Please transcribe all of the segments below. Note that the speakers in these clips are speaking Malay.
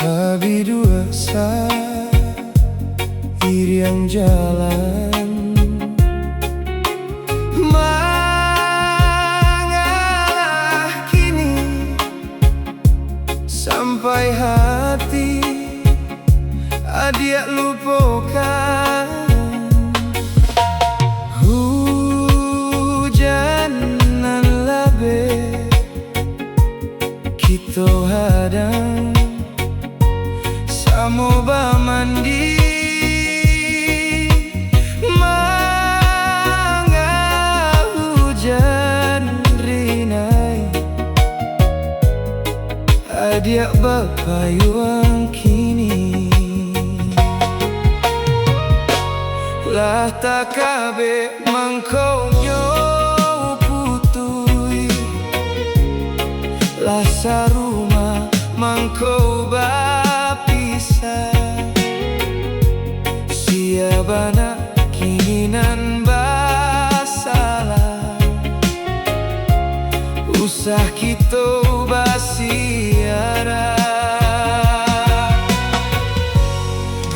Sabi dua sa iriang jalan mengalah kini sampai hati adik lupakan. Hujanan labe kita hadang samo mandi manga hujan rinai adik bapayuang kini lah tak kabe mangkonyo putui lah saruma mangko siabana kinan basalah usah kita basiara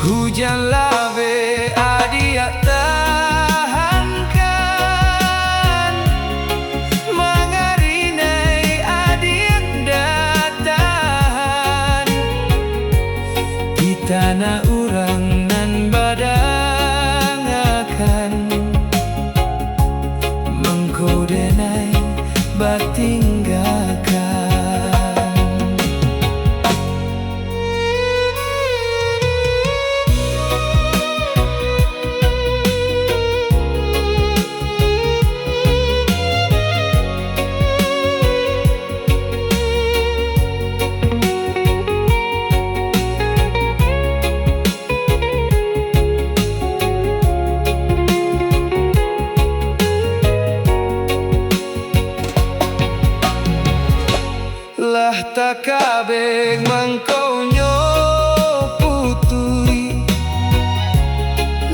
hujan labe adik tahankan mengarinai adik datang di tanah urang nan badang akan mengkodenai batinggalkan. Lah tak kabeh mangkonyo putui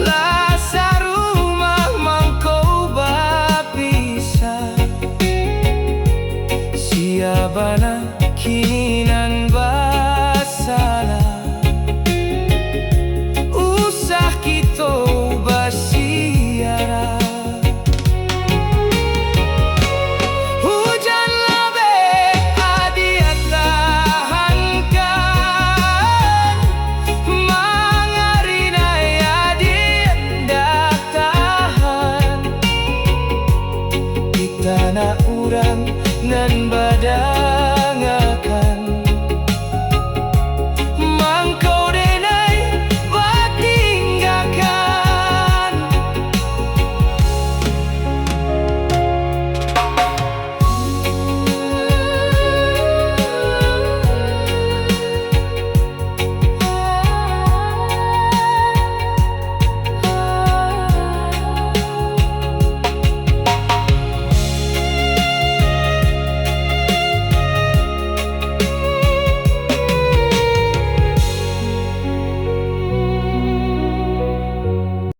lah sarumah mangko bapisa siabana kinan basalah usah kita basiara tanah urang nan